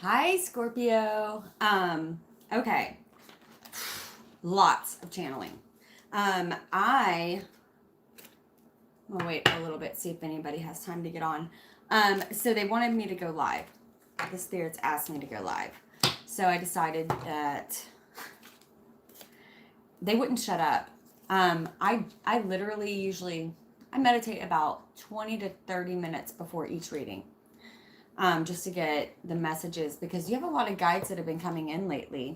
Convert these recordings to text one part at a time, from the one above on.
Hi, Scorpio. Okay. Lots of channeling. I'll wait a little bit, see if anybody has time to get on. So they wanted me to go live. The spirits asked me to go live. So I decided that they wouldn't shut up. I literally usually I meditate about 20 to 30 minutes before each reading. Just to get the messages, because you have a lot of guides that have been coming in lately.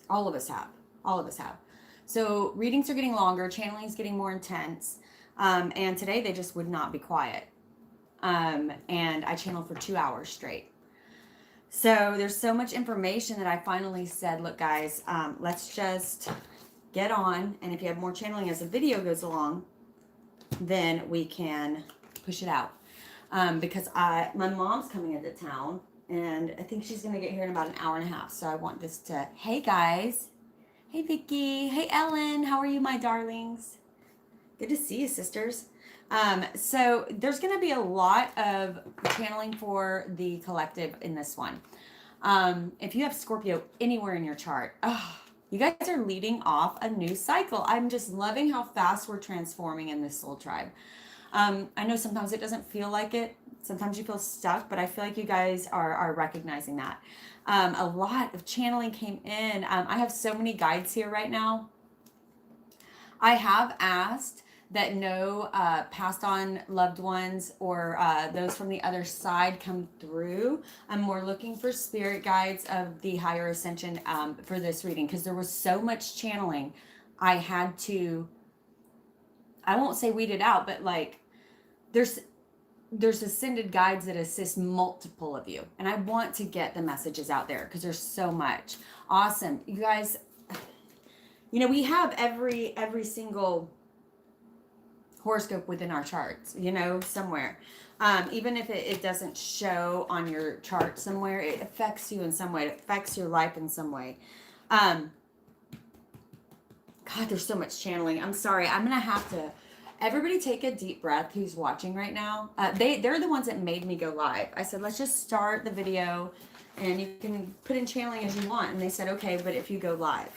All of us have. All of us have. So readings are getting longer, channeling is getting more intense. And today they just would not be quiet. And I channeled for 2 hours straight. So there's so much information that I finally said, look, guys, let's just get on. And if you have more channeling as the video goes along, then we can push it out. Because my mom's coming into town, and I think she's going to get here in about an hour and a half. So I want this to, hey guys. Hey Vicky. Hey Ellen. How are you, my darlings? Good to see you, sisters. So there's going to be a lot of channeling for the collective in this one. If you have Scorpio anywhere in your chart, you guys are leading off a new cycle. I'm just loving how fast we're transforming in this soul tribe. I know sometimes it doesn't feel like it. Sometimes you feel stuck, but I feel like you guys are recognizing that. A lot of channeling came in. I have so many guides here right now. I have asked that no passed on loved ones or those from the other side come through. I'm more looking for spirit guides of the higher ascension for this reading, because there was so much channeling. I had to, I won't say weed it out, but like there's ascended guides that assist multiple of you, and I want to get the messages out there because there's so much. Awesome, you guys. You know, we have every single horoscope within our charts, you know, somewhere. Even if it doesn't show on your chart somewhere, it affects you in some way. It affects your life in some way. God, there's so much channeling. I'm sorry. I'm gonna have to. Everybody take a deep breath who's watching right now. They're the ones that made me go live. I said, let's just start the video and you can put in channeling as you want. And they said, okay, but if you go live.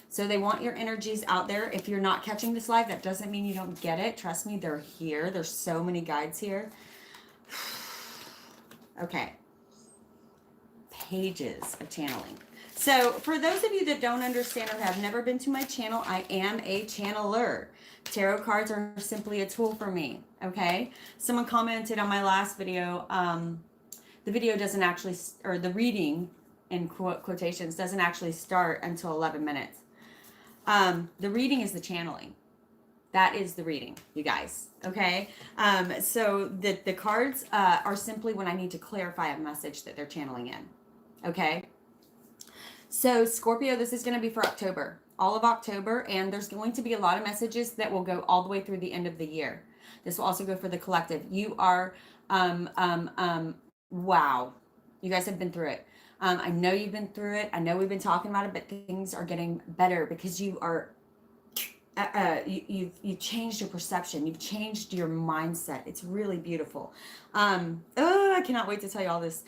So they want your energies out there. If you're not catching this live, that doesn't mean you don't get it. Trust me, they're here. There's so many guides here. Okay. Pages of channeling. So for those of you that don't understand or have never been to my channel, I am a channeler. Tarot cards are simply a tool for me, okay? Someone commented on my last video, the video doesn't actually, or the reading in quotations doesn't actually start until 11 minutes. The reading is the channeling. That is the reading, you guys, okay? So the cards are simply when I need to clarify a message that they're channeling in, okay? So Scorpio, this is going to be for October, all of October, and there's going to be a lot of messages that will go all the way through the end of the year. This will also go for the collective. You are, wow, you guys have been through it. I know you've been through it. I know we've been talking about it, but things are getting better because you are, you've changed your perception. You've changed your mindset. It's really beautiful. I cannot wait to tell you all this.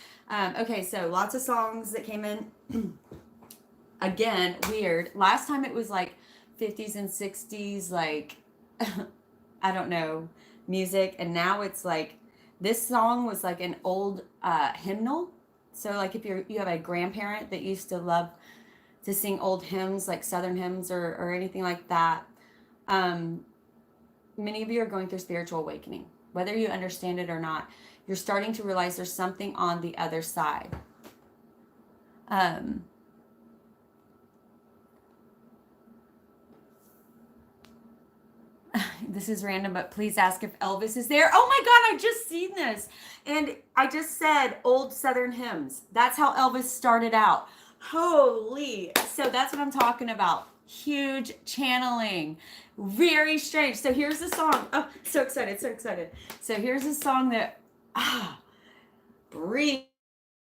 Okay, so lots of songs that came in. Again, weird. Last time it was like 50s and 60s, like, I don't know, music. And now it's like, this song was like an old hymnal. So like if you have a grandparent that used to love to sing old hymns, like Southern hymns or anything like that, many of you are going through spiritual awakening. Whether you understand it or not, you're starting to realize there's something on the other side. This is random, but please ask if Elvis is there. Oh my God, I just seen this. And I just said old Southern hymns. That's how Elvis started out. Holy. So that's what I'm talking about. Huge channeling. Very strange. So here's the song. Oh, so excited, so excited. So here's a song that, breathe,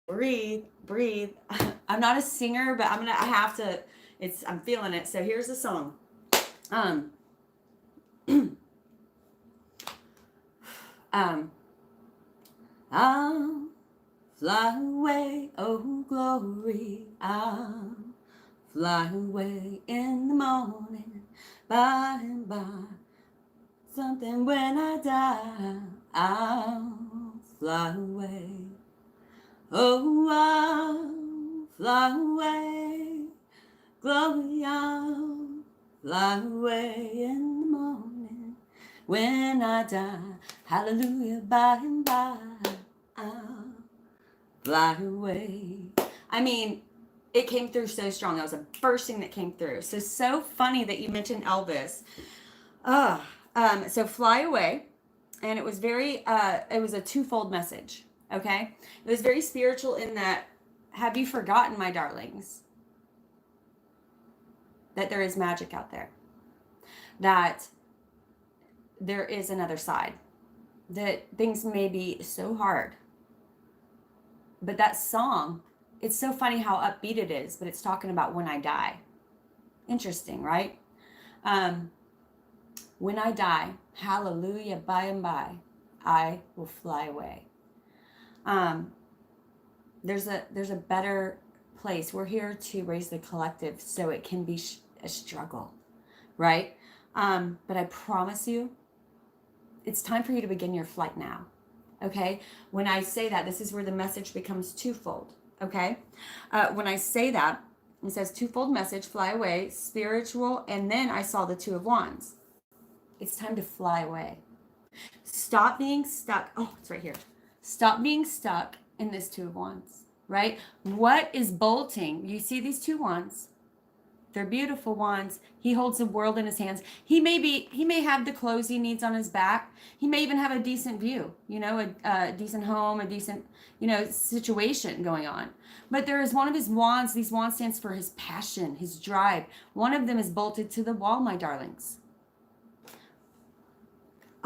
breathe, breathe. I'm not a singer, but I have to, I'm feeling it. So here's the song. fly away, oh glory, I'll fly away in the morning, by and by. Something when I die, I'll fly away. Oh, I'll fly away, glory, I'll fly away in the morning when I die. Hallelujah, by and by, I'll fly away. I mean, it came through so strong. That was the first thing that came through. So funny that you mentioned Elvis. So fly away, and it was it was a twofold message. Okay, it was very spiritual in that, have you forgotten, my darlings, that there is magic out there, that there is another side, that things may be so hard, but that song, it's so funny how upbeat it is, but it's talking about when I die. Interesting, right? When I die, hallelujah, by and by, I will fly away. There's a better place. We're here to raise the collective so it can be a struggle, right? But I promise you, it's time for you to begin your flight now, okay? When I say that, this is where the message becomes twofold, okay? When I say that, it says twofold message, fly away, spiritual, and then I saw the Two of Wands. It's time to fly away. Stop being stuck. Oh, it's right here. Stop being stuck in this Two of Wands, right? What is bolting? You see these two wands. They're beautiful wands. He holds the world in his hands. He may have the clothes he needs on his back. He may even have a decent view, a decent home, a decent, situation going on. But there is one of his wands. These wands stands for his passion, his drive. One of them is bolted to the wall, my darlings.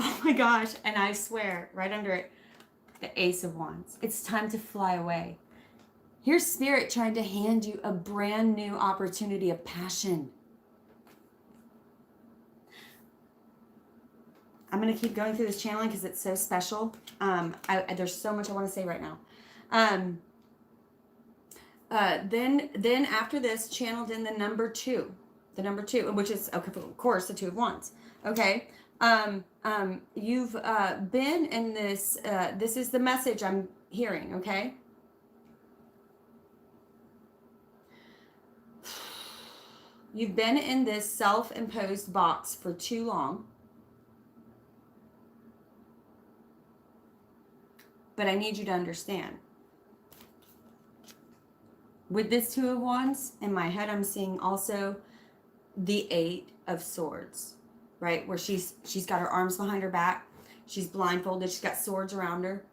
Oh my gosh. And I swear, right under it, the Ace of Wands. It's time to fly away. Here's Spirit trying to hand you a brand new opportunity of passion. I'm going to keep going through this channeling because it's so special. There's so much I want to say right now. Then after this, channeled in the number two, which is, okay, of course, the Two of Wands. Okay. You've been in this, this is the message I'm hearing, okay? You've been in this self-imposed box for too long. But I need you to understand. With this Two of Wands, in my head, I'm seeing also the Eight of Swords. Right, where she's got her arms behind her back, she's blindfolded, she's got swords around her.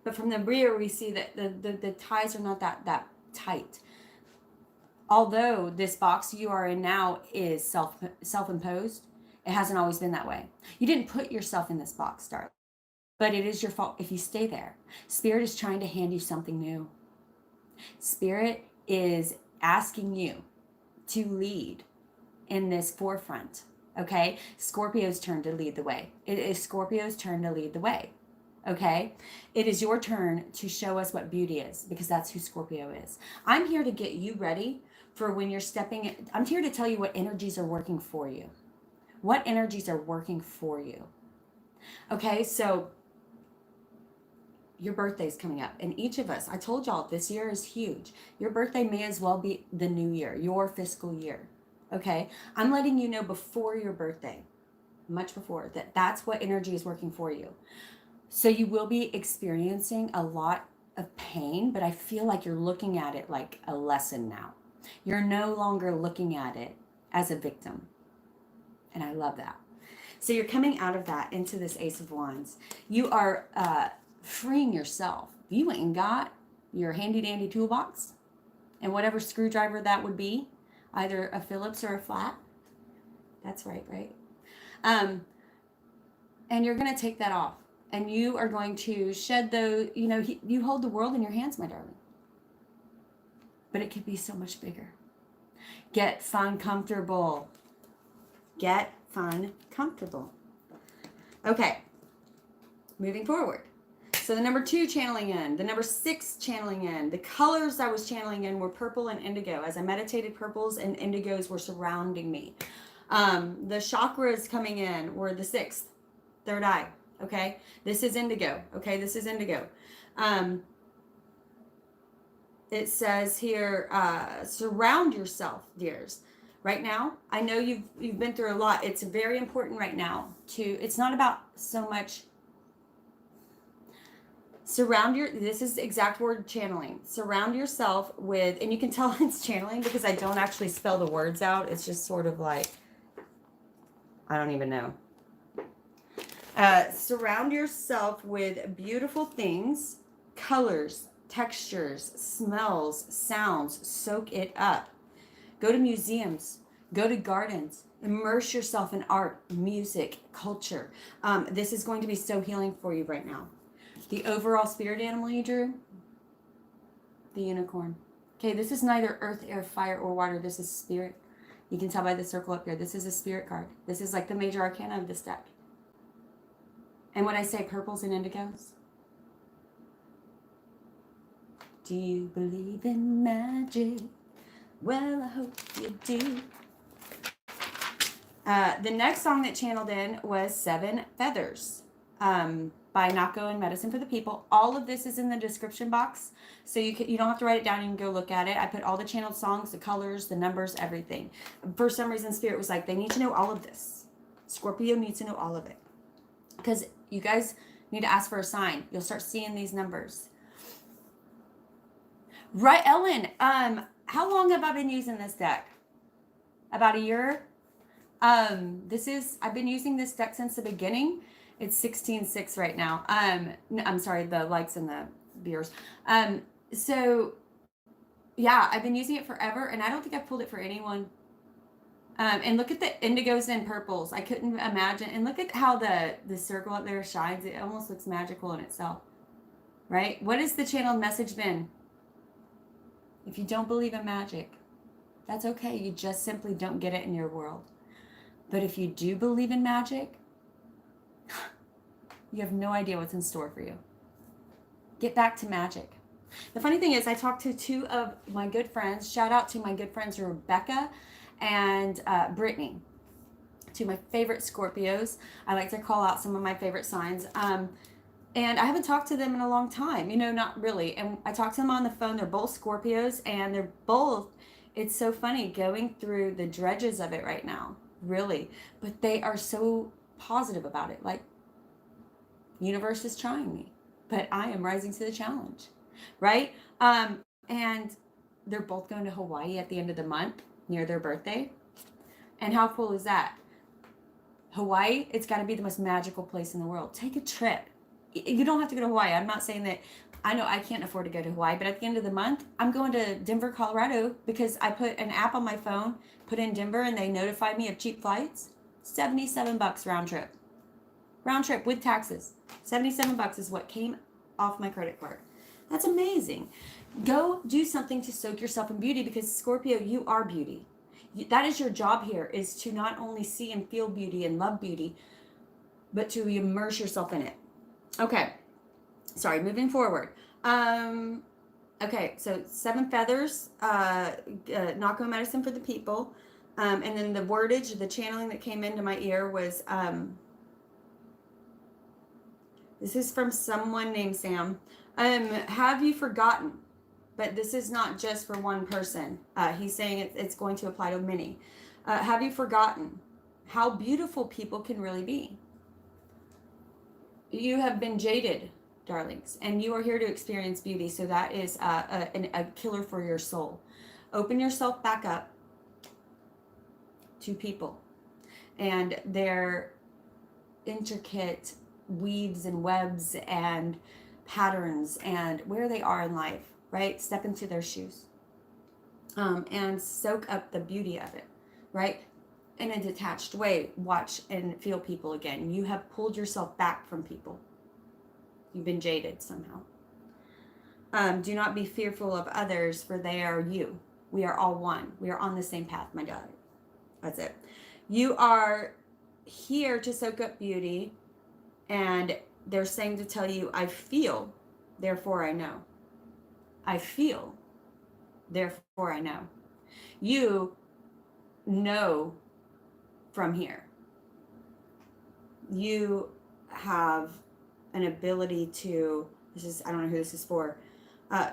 But from the rear, we see that the ties are not that tight. Although this box you are in now is self-imposed, it hasn't always been that way. You didn't put yourself in this box, darling, but it is your fault if you stay there. Spirit is trying to hand you something new. Spirit is asking you to lead in this forefront. Okay, Scorpio's turn to lead the way. It is Scorpio's turn to lead the way. Okay, it is your turn to show us what beauty is, because that's who Scorpio is. I'm here to get you ready for when you're stepping in. I'm here to tell you what energies are working for you. What energies are working for you. Okay, so your birthday is coming up, and each of us, I told y'all this year is huge. Your birthday may as well be the new year, your fiscal year. Okay, I'm letting you know before your birthday, much before, that's what energy is working for you. So you will be experiencing a lot of pain, but I feel like you're looking at it like a lesson now. You're no longer looking at it as a victim. And I love that. So you're coming out of that into this Ace of Wands. You are freeing yourself. You went and got your handy dandy toolbox and whatever screwdriver that would be. Either a Phillips or a flat. That's right? And you're going to take that off. And you are going to shed those, you hold the world in your hands, my darling. But it could be so much bigger. Get fun, comfortable. Get fun, comfortable. Okay. Moving forward. So the number 2 channeling in, the number 6 channeling in. The colors I was channeling in were purple and indigo. As I meditated, purples and indigos were surrounding me. The chakras coming in were the 6th, third eye. Okay, this is indigo. Okay, this is indigo. It says here, surround yourself, dears. Right now, I know you've been through a lot. It's very important right now it's not about so much this is the exact word channeling. Surround yourself with, and you can tell it's channeling because I don't actually spell the words out. It's just sort of like, I don't even know. Surround yourself with beautiful things, colors, textures, smells, sounds. Soak it up. Go to museums. Go to gardens. Immerse yourself in art, music, culture. This is going to be so healing for you right now. The overall spirit animal you drew, the unicorn. Okay, this is neither earth, air, fire, or water. This is spirit. You can tell by the circle up here. This is a spirit card. This is like the major arcana of this deck. And when I say purples and indigos, do you believe in magic? Well, I hope you do. The next song that channeled in was 7 Feathers by Nahko and Medicine for the People. All of this is in the description box, so you don't have to write it down. You can go look at it. I put all the channeled songs, the colors, the numbers, everything. For some reason, Spirit was like, they need to know all of this. Scorpio needs to know all of it. Because you guys need to ask for a sign. You'll start seeing these numbers. Right, Ellen. How long have I been using this deck? About a year. I've been using this deck since the beginning. It's 16.6 right now. I'm sorry, the likes and the viewers. So yeah, I've been using it forever, and I don't think I've pulled it for anyone. And look at the indigos and purples. I couldn't imagine. And look at how the circle up there shines. It almost looks magical in itself, right? What has the channeled message been? If you don't believe in magic, that's okay. You just simply don't get it in your world. But if you do believe in magic, you have no idea what's in store for you. Get back to magic. The funny thing is, I talked to 2 of my good friends. Shout out to my good friends Rebecca and Brittany, 2 of my favorite Scorpios. I like to call out some of my favorite signs. And I haven't talked to them in a long time, not really. And I talked to them on the phone. They're both Scorpios, and they're both, it's so funny going through the dredges of it right now, really. But they are so positive about it. Like, universe is trying me, but I am rising to the challenge, right? And they're both going to Hawaii at the end of the month near their birthday. And how cool is that? Hawaii, it's got to be the most magical place in the world. Take a trip. You don't have to go to Hawaii. I'm not saying that. I know I can't afford to go to Hawaii, but at the end of the month, I'm going to Denver, Colorado, because I put an app on my phone, put in Denver, and they notified me of cheap flights. $77 round trip. Round trip with taxes. $77 is what came off my credit card. That's amazing. Go do something to soak yourself in beauty, because Scorpio, you are beauty. That is your job here, is to not only see and feel beauty and love beauty, but to immerse yourself in it. Okay. Sorry, moving forward. Okay, so 7 Feathers, Nahko Medicine for the People. And then the wordage, the channeling that came into my ear was, this is from someone named Sam. Have you forgotten? But this is not just for one person. He's saying it's going to apply to many. Have you forgotten how beautiful people can really be? You have been jaded, darlings, and you are here to experience beauty. So that is a killer for your soul. Open yourself back up to people and their intricate weaves and webs and patterns and where they are in life, right? Step into their shoes and soak up the beauty of it, right? In a detached way, watch and feel people again. You have pulled yourself back from people. You've been jaded somehow. Do not be fearful of others, for they are you. We are all one. We are on the same path, my daughter. That's it. You are here to soak up beauty and they're saying to tell you, I feel, therefore I know. I feel, therefore I know. You know from here. You have an ability to, this is, I don't know who this is for.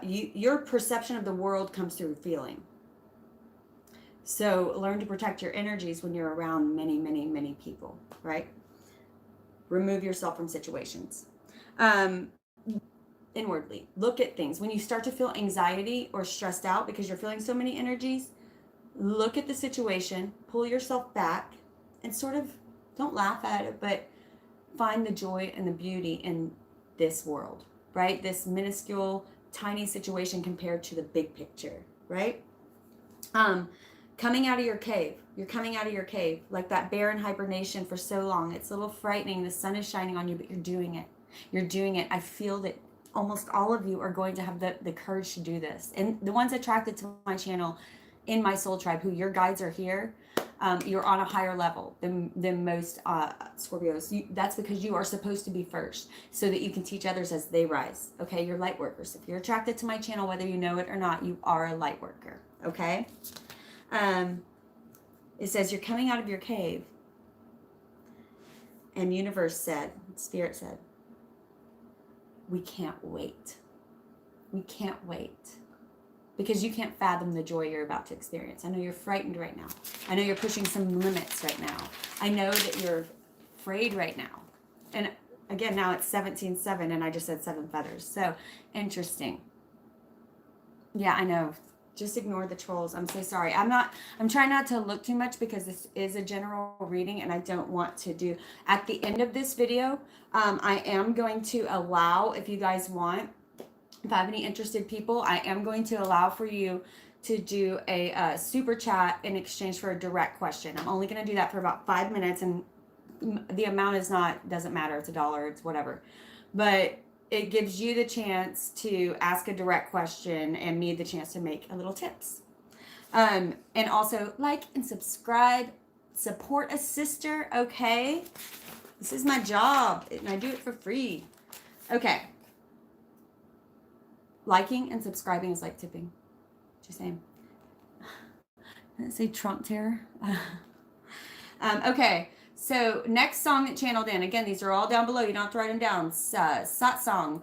Your perception of the world comes through feeling. So learn to protect your energies when you're around many, many, many people, right? Remove yourself from situations. Inwardly, look at things. When you start to feel anxiety or stressed out because you're feeling so many energies, look at the situation, pull yourself back, and sort of, don't laugh at it, but find the joy and the beauty in this world, right? This minuscule, tiny situation compared to the big picture, right? Coming out of your cave. You're coming out of your cave, like that bear in hibernation for so long. It's a little frightening. The sun is shining on you, but you're doing it. You're doing it. I feel that almost all of you are going to have the courage to do this. And the ones attracted to my channel in my soul tribe, who your guides are here, you're on a higher level than most Scorpios. That's because you are supposed to be first so that you can teach others as they rise. Okay, you're light workers. If you're attracted to my channel, whether you know it or not, you are a light worker. Okay. It says you're coming out of your cave, and universe said, spirit said, we can't wait. We can't wait. Because you can't fathom the joy you're about to experience. I know you're frightened right now. I know you're pushing some limits right now. I know that you're afraid right now. And again, now it's 17-7, and I just said 7 feathers. So interesting. Yeah, I know. Just ignore the trolls. I'm so sorry. I'm trying not to look too much because this is a general reading and I don't want to do. At the end of this video, I am going to allow, if you guys want, if I have any interested people, I am going to allow for you to do a super chat in exchange for a direct question. I'm only going to do that for about 5 minutes, and the amount doesn't matter. It's $1, it's whatever. But it gives you the chance to ask a direct question and me the chance to make a little tips. And also like and subscribe, support a sister, okay? This is my job and I do it for free. Okay. Liking and subscribing is like tipping. Just saying. Let's say Trump terror. Okay. So next song that channeled in, again, these are all down below. You don't have to write them down. Satsang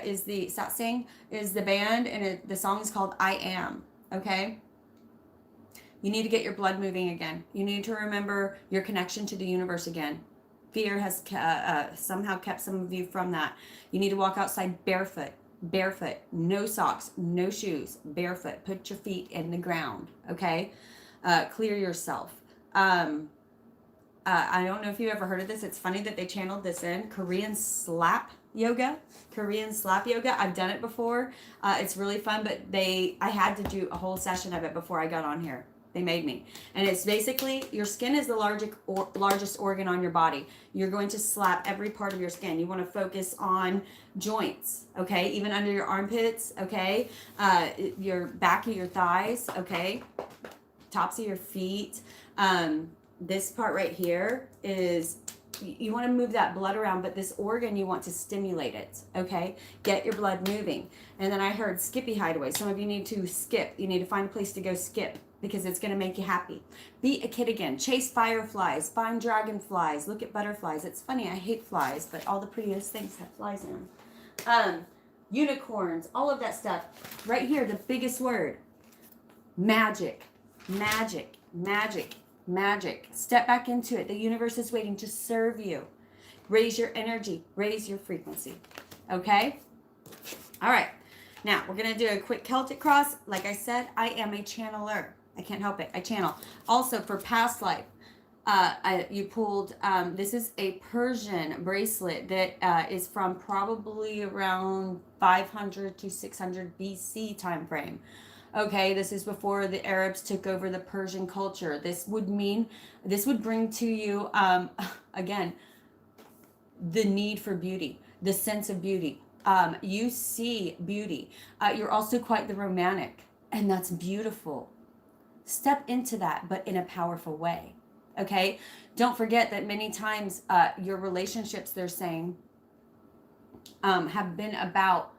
is the band, and the song is called I Am. Okay. You need to get your blood moving again. You need to remember your connection to the universe again. Fear has somehow kept some of you from that. You need to walk outside barefoot, no socks, no shoes, barefoot. Put your feet in the ground. Okay. Clear yourself. I don't know if you ever heard of this. It's funny that they channeled this in Korean slap yoga. I've done it before. It's really fun, but I had to do a whole session of it before I got on here. They made me. And it's basically, your skin is the largest organ on your body. You're going to slap every part of your skin. You want to focus on joints, okay? Even under your armpits, okay? Your back of your thighs, okay? Tops of your feet. This part right here is, you want to move that blood around, but this organ, you want to stimulate it, okay? Get your blood moving. And then I heard skippy hideaway. Some of you need to skip. You need to find a place to go skip because it's going to make you happy. Be a kid again. Chase fireflies. Find dragonflies. Look at butterflies. It's funny, I hate flies, but all the prettiest things have flies in them. Unicorns, all of that stuff. Right here, the biggest word. Magic. Magic. Magic. Magic. Step back into it. The universe is waiting to serve you. Raise your energy. Raise your frequency. Okay? All right. Now, we're going to do a quick Celtic cross. Like I said, I am a channeler. I can't help it. I channel. Also, for past life, you pulled, this is a Persian bracelet that is from probably around 500 to 600 BC time frame. Okay, this is before the Arabs took over the Persian culture. This would bring to you, again, the need for beauty, the sense of beauty. You see beauty. You're also quite the romantic, and that's beautiful. Step into that, but in a powerful way. Okay, don't forget that many times your relationships, they're saying, have been about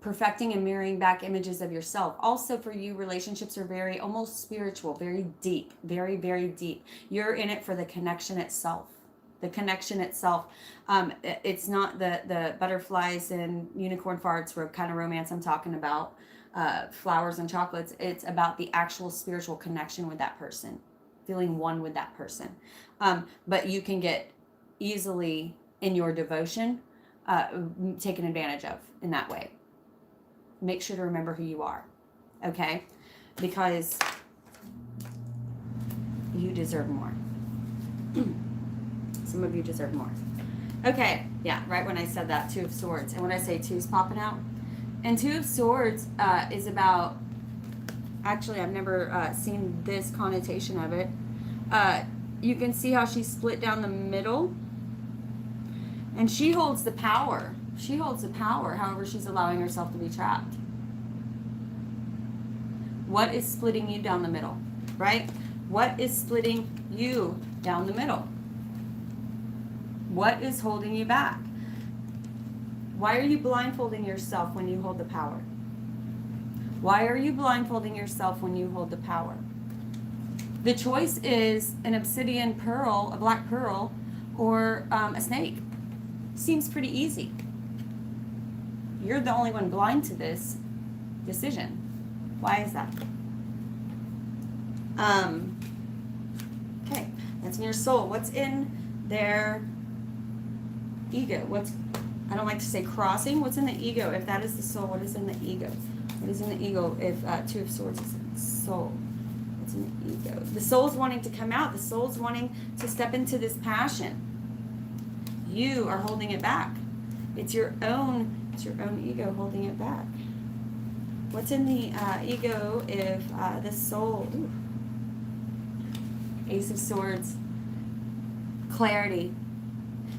perfecting and mirroring back images of yourself. Also for you, relationships are very almost spiritual, very deep, very, very deep. You're in it for the connection itself. The connection itself. It's not the butterflies and unicorn farts kind of romance I'm talking about, flowers and chocolates. It's about the actual spiritual connection with that person, feeling one with that person. But you can get easily in your devotion taken advantage of in that way. Make sure to remember who you are, okay? Because you deserve more. Some of you deserve more. Okay, yeah, right when I said that, Two of Swords. And when I say two's popping out, and Two of Swords is about, actually, I've never seen this connotation of it. You can see how she's split down the middle, and she holds the power. She holds the power, however, she's allowing herself to be trapped. What is splitting you down the middle, right? What is splitting you down the middle? What is holding you back? Why are you blindfolding yourself when you hold the power? Why are you blindfolding yourself when you hold the power? The choice is an obsidian pearl, a black pearl, or a snake. Seems pretty easy. You're the only one blind to this decision. Why is that? Okay, that's in your soul. What's in their ego? I don't like to say crossing. What's in the ego? If that is the soul, what is in the ego? What is in the ego if Two of Swords is in the soul? What's in the ego? The soul's wanting to come out. The soul's wanting to step into this passion. You are holding it back. It's your own ego holding it back. What's in the ego if the soul? Ooh. Ace of Swords. Clarity.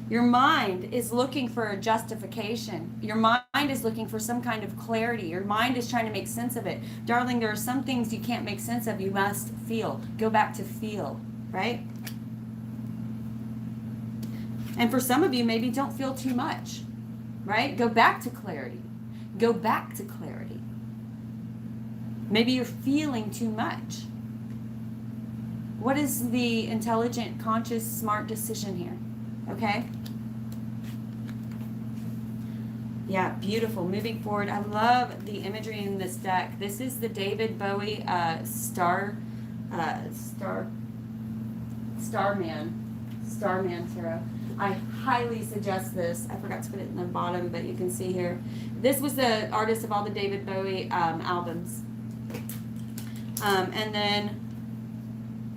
Your mind is looking for a justification. Your mind is looking for some kind of clarity. Your mind is trying to make sense of it. Darling, there are some things you can't make sense of. You must feel. Go back to feel, right? And for some of you, maybe don't feel too much, right? Go back to clarity. Go back to clarity. Maybe you're feeling too much. What is the intelligent, conscious, smart decision here? Okay? Yeah, beautiful. Moving forward. I love the imagery in this deck. This is the David Bowie Starman Tarot. I highly suggest this. I forgot to put it in the bottom, but you can see here. This was the artist of all the David Bowie albums. And then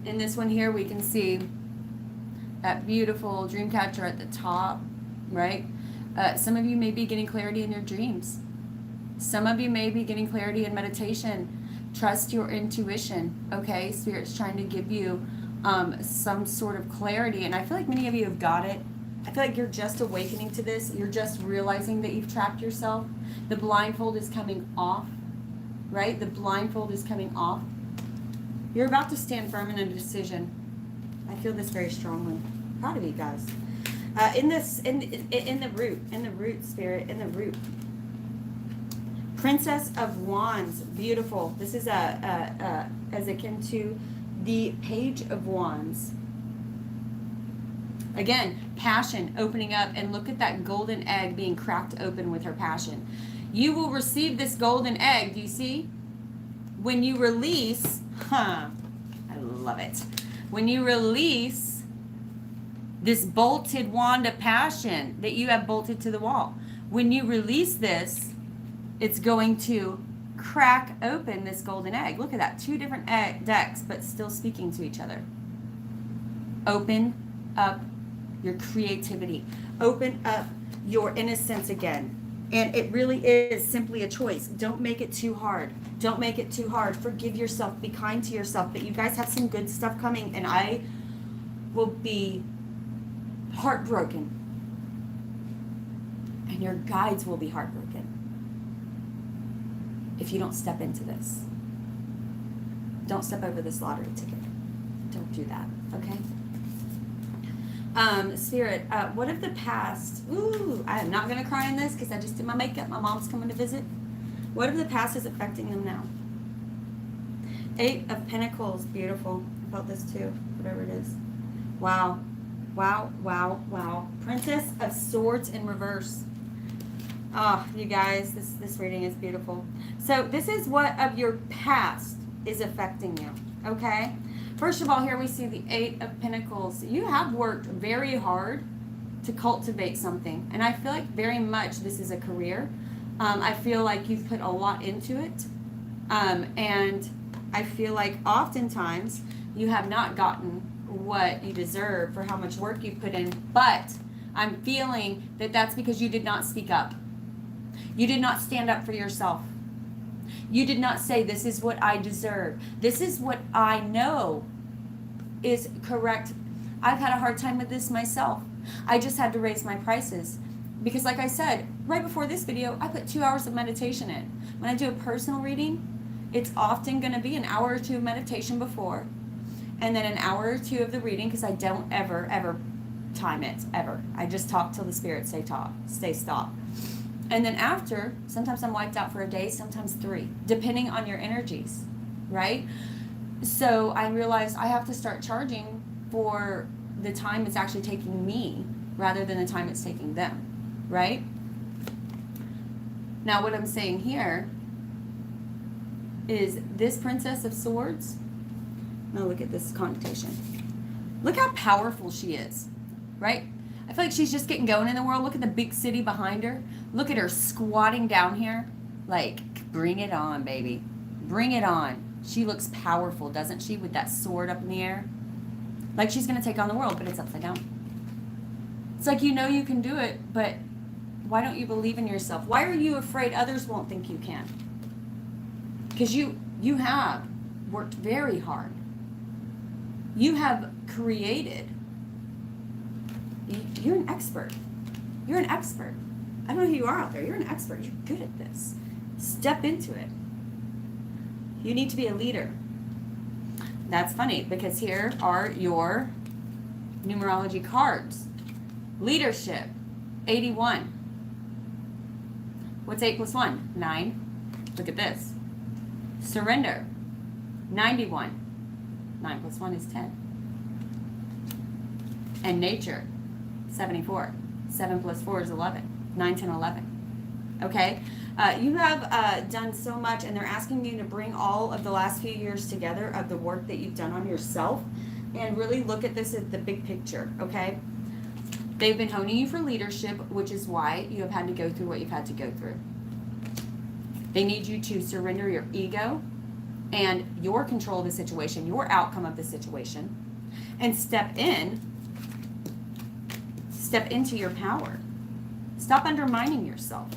in this one here, we can see that beautiful dream catcher at the top, right? Some of you may be getting clarity in your dreams. Some of you may be getting clarity in meditation. Trust your intuition, okay? Spirit's trying to give you some sort of clarity, and I feel like many of you have got it. I feel like you're just awakening to this. You're just realizing that you've trapped yourself. The blindfold is coming off, right? The blindfold is coming off. You're about to stand firm in a decision. I feel this very strongly. Proud of you guys. In the root, Spirit, in the root. Princess of Wands, beautiful. This is as akin to the Page of Wands. Again, passion opening up, and look at that golden egg being cracked open with her passion. You will receive this golden egg. Do you see? When you release, I love it. When you release this bolted wand of passion that you have bolted to the wall, when you release this, it's going to crack open this golden egg. Look at that. Two different decks, but still speaking to each other. Open up your creativity. Open up your innocence again. And it really is simply a choice. Don't make it too hard. Don't make it too hard. Forgive yourself. Be kind to yourself. But you guys have some good stuff coming, and I will be heartbroken. And your guides will be heartbroken if you don't step into this. Don't step over this lottery ticket. Don't do that, okay? Spirit, what if the past, ooh, I am not going to cry in this because I just did my makeup. My mom's coming to visit. What if the past is affecting them now? 8 of Pentacles, beautiful. I felt this too, whatever it is. Wow. Wow, wow, wow. Princess of Swords in reverse. Oh, you guys, this reading is beautiful. So this is what of your past is affecting you, okay? First of all, here we see the 8 of Pentacles. You have worked very hard to cultivate something. And I feel like very much this is a career. I feel like you've put a lot into it. And I feel like oftentimes you have not gotten what you deserve for how much work you put in. But I'm feeling that that's because you did not speak up. You did not stand up for yourself. You did not say, this is what I deserve. This is what I know is correct. I've had a hard time with this myself. I just had to raise my prices. Because like I said, right before this video, I put 2 hours of meditation in. When I do a personal reading, it's often going to be an hour or 2 of meditation before. And then an hour or 2 of the reading, because I don't ever time it, ever. I just talk till the spirits say stop. And then after, sometimes I'm wiped out for a day, sometimes 3, depending on your energies, right? So I realized I have to start charging for the time it's actually taking me rather than the time it's taking them, right? Now what I'm saying here is this Princess of Swords. Now look at this connotation. Look how powerful she is, right? I feel like she's just getting going in the world. Look at the big city behind her. Look at her squatting down here. Like, bring it on, baby. Bring it on. She looks powerful, doesn't she, with that sword up in the air? Like she's going to take on the world, but it's upside down. It's like, you know you can do it, but why don't you believe in yourself? Why are you afraid others won't think you can? Because you have worked very hard. You have created. You're an expert. You're an expert. I don't know who you are out there. You're an expert. You're good at this. Step into it. You need to be a leader. That's funny because here are your numerology cards. Leadership, 81. What's 8 plus 1? 9. Look at this. Surrender, 91. 9 plus 1 is 10. And nature, 74. 7 plus 4 is 11. 9, 10, 11. Okay? You have done so much, and they're asking you to bring all of the last few years together of the work that you've done on yourself and really look at this as the big picture, okay? They've been honing you for leadership, which is why you have had to go through what you've had to go through. They need you to surrender your ego and your control of the situation, your outcome of the situation, and step into your power. Stop undermining yourself.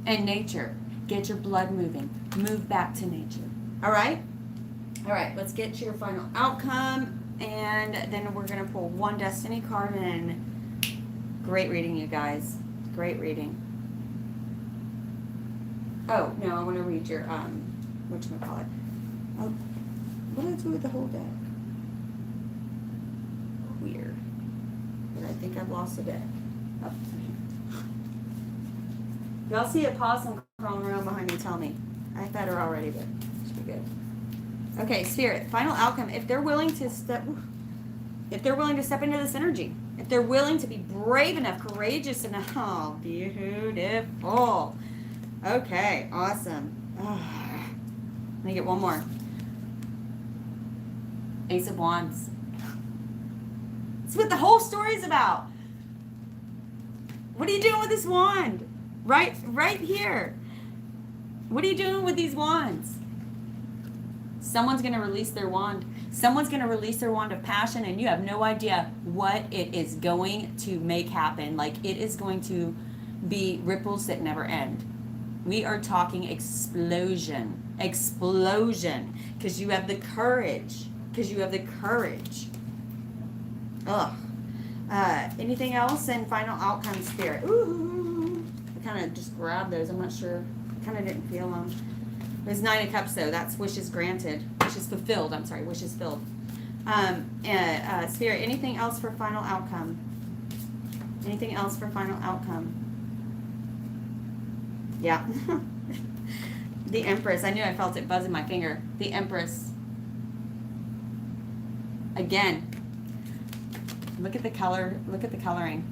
And nature, get your blood moving. Move back to nature. All right? All right, let's get to your final outcome, and then we're going to pull one destiny card, and great reading, you guys. Great reading. Oh, no, I want to read your, whatchamacallit. Oh, what did I do with the whole deck? Weird. But I think I've lost a deck. Oh. Y'all see a possum crawling around behind me, tell me. I fed her already, but it should be good. Okay, Spirit, final outcome. If they're willing to step into this energy, if they're willing to be brave enough, courageous enough, oh, beautiful. Okay, awesome. Let me get one more. Ace of Wands. That's what the whole story is about. What are you doing with this wand? Right here. What are you doing with these wands? Someone's going to release their wand. Someone's going to release their wand of passion, and you have no idea what it is going to make happen. Like, it is going to be ripples that never end. We are talking explosion. Explosion. Because you have the courage. Ugh. Anything else in final outcome, Spirit? Ooh. I kind of just grabbed those. I'm not sure. I kind of didn't feel them. There's 9 of Cups, though. That's wishes granted. Wishes fulfilled. I'm sorry. Wishes filled. Spirit, anything else for final outcome? Anything else for final outcome? Yeah. The Empress. I knew I felt it buzz in my finger. The Empress. Again. Look at the color. Look at the coloring.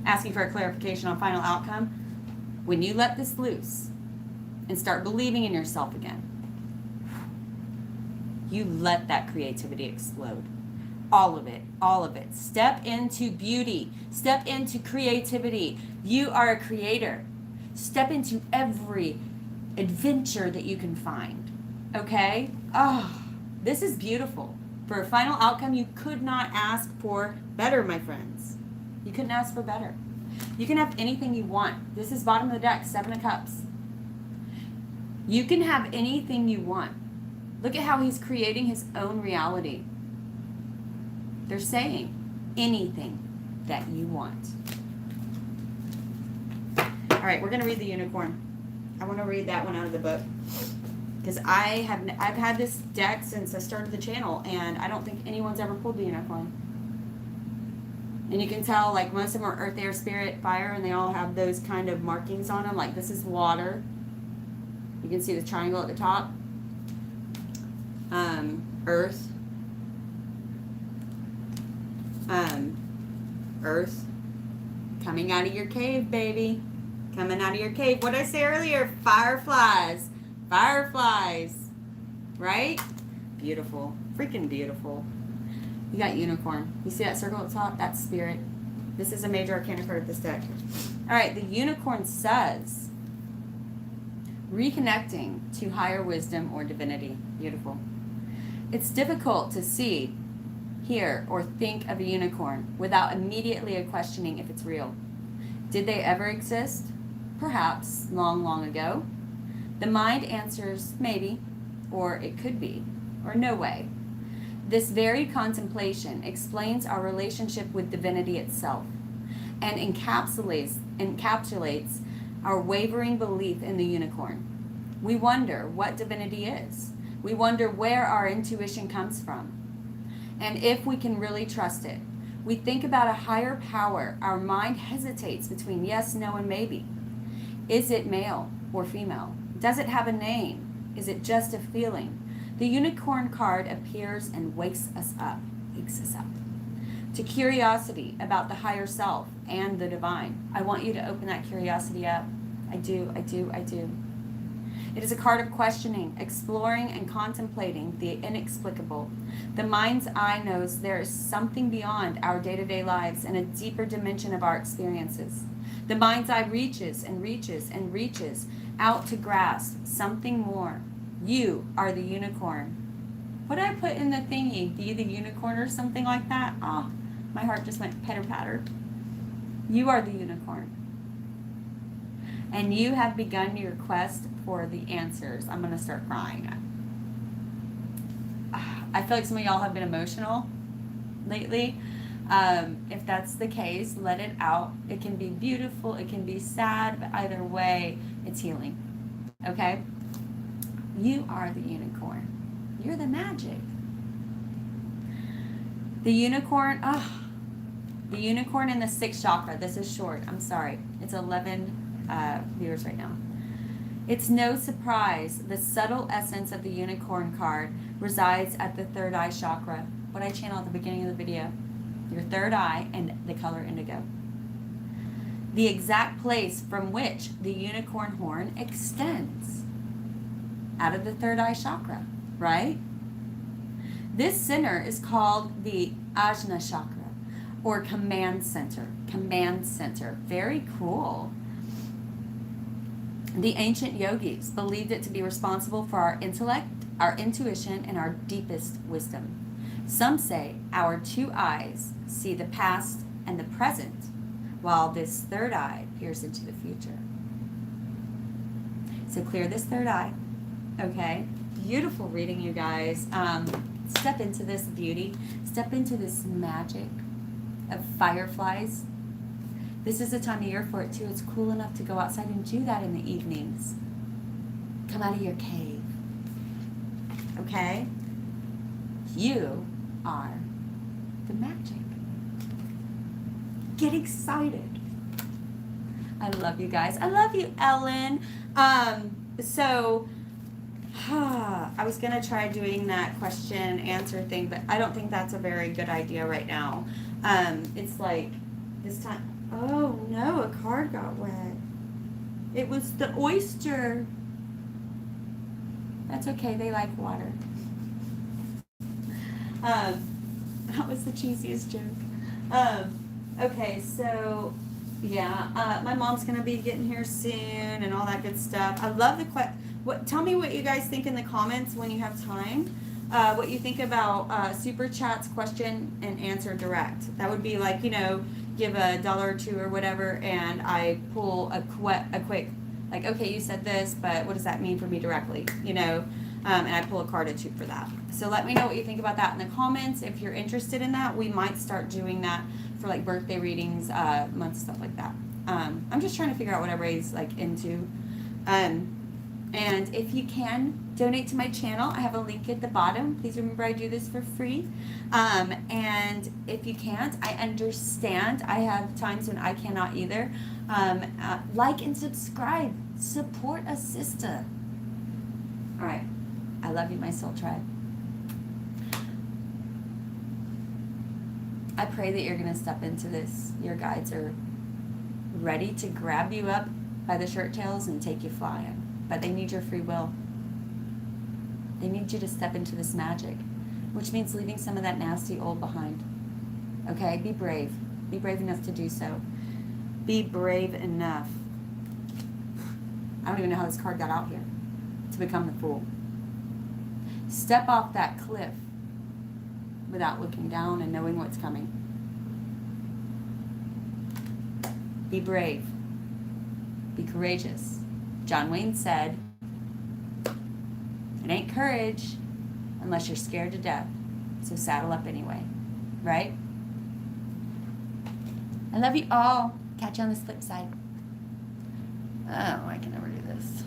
Asking for a clarification on final outcome. When you let this loose and start believing in yourself again, you let that creativity explode. All of it, all of it. Step into beauty. Step into creativity. You are a creator. Step into every adventure that you can find. Okay? Oh, this is beautiful. For a final outcome, you could not ask for better, my friends. You couldn't ask for better. You can have anything you want. This is bottom of the deck, 7 of Cups. You can have anything you want. Look at how he's creating his own reality. They're saying anything that you want. All right, we're going to read the Unicorn. I want to read that one out of the book. Because I've had this deck since I started the channel, and I don't think anyone's ever pulled the Unicorn. And you can tell, like, most of them are earth, air, spirit, fire, and they all have those kind of markings on them. Like, this is water. You can see the triangle at the top. Earth. Earth. Coming out of your cave, baby. Coming out of your cave. What did I say earlier? Fireflies. Fireflies. Right? Beautiful. Freaking beautiful. You got Unicorn. You see that circle at the top? That's spirit. This is a major arcana card of this deck. All right, the Unicorn says, reconnecting to higher wisdom or divinity. Beautiful. It's difficult to see, hear, or think of a unicorn without immediately questioning if it's real. Did they ever exist? Perhaps, long, long ago. The mind answers maybe, or it could be, or no way. This very contemplation explains our relationship with divinity itself and encapsulates our wavering belief in the unicorn. We wonder what divinity is. We wonder where our intuition comes from and if we can really trust it. We think about a higher power. Our mind hesitates between yes, no, and maybe. Is it male or female? Does it have a name? Is it just a feeling? The Unicorn card appears and wakes us up to curiosity about the higher self and the divine. I want you to open that curiosity up. I do. It is a card of questioning, exploring, and contemplating the inexplicable. The mind's eye knows there is something beyond our day-to-day lives and a deeper dimension of our experiences. The mind's eye reaches and reaches and reaches out to grasp something more. You are the unicorn. What did I put in the thingy? Be the unicorn or something like that? Oh, my heart just went pitter-patter. You are the unicorn. And you have begun your quest for the answers. I'm going to start crying. I feel like some of y'all have been emotional lately. If that's the case, let it out. It can be beautiful. It can be sad. But either way, it's healing. Okay? You are the unicorn. You're the magic. The unicorn, the unicorn in the 6th chakra. This is short. I'm sorry. It's 11 viewers right now. It's no surprise the subtle essence of the unicorn card resides at the 3rd eye chakra. What I channeled at the beginning of the video. Your 3rd eye and the color indigo. The exact place from which the unicorn horn extends. Out of the 3rd eye chakra, right? This center is called the Ajna chakra, or command center. Command center. Very cool. The ancient yogis believed it to be responsible for our intellect, our intuition, and our deepest wisdom. Some say our 2 eyes see the past and the present, while this 3rd eye peers into the future. So clear this 3rd eye. Okay, beautiful reading, you guys. Step into this beauty. Step into this magic of fireflies. This is the time of year for it, too. It's cool enough to go outside and do that in the evenings. Come out of your cave. Okay? You are the magic. Get excited. I love you guys. I love you, Ellen. So I was going to try doing that question answer thing, but I don't think that's a very good idea right now. It's like this time. Oh no, a card got wet. It was the oyster. That's okay. They like water. That was the cheesiest joke. Okay, so yeah, my mom's gonna be getting here soon and all that good stuff. I love the tell me what you guys think in the comments when you have time. What you think about super chats, question and answer direct. That would be like, give $1 or $2 or whatever, and I pull a quick, like, okay, you said this, but what does that mean for me directly? And I pull a card or two for that. So let me know what you think about that in the comments. If you're interested in that, we might start doing that for like birthday readings, month stuff like that. I'm just trying to figure out what everybody's like into. And if you can donate to my channel, I have a link at the bottom. Please remember I do this for free. And if you can't, I understand. I have times when I cannot either. Like and subscribe. Support a sister. All right. I love you, my soul tribe. I pray that you're going to step into this. Your guides are ready to grab you up by the shirt tails and take you flying. But they need your free will. They need you to step into this magic, which means leaving some of that nasty old behind. Okay? Be brave. Be brave enough to do so. Be brave enough. I don't even know how this card got out here. To become the fool. Step off that cliff without looking down and knowing what's coming. Be brave. Be courageous. John Wayne said, it ain't courage unless you're scared to death. So saddle up anyway. Right? I love you all. Catch you on this flip side. Oh, I can never do this.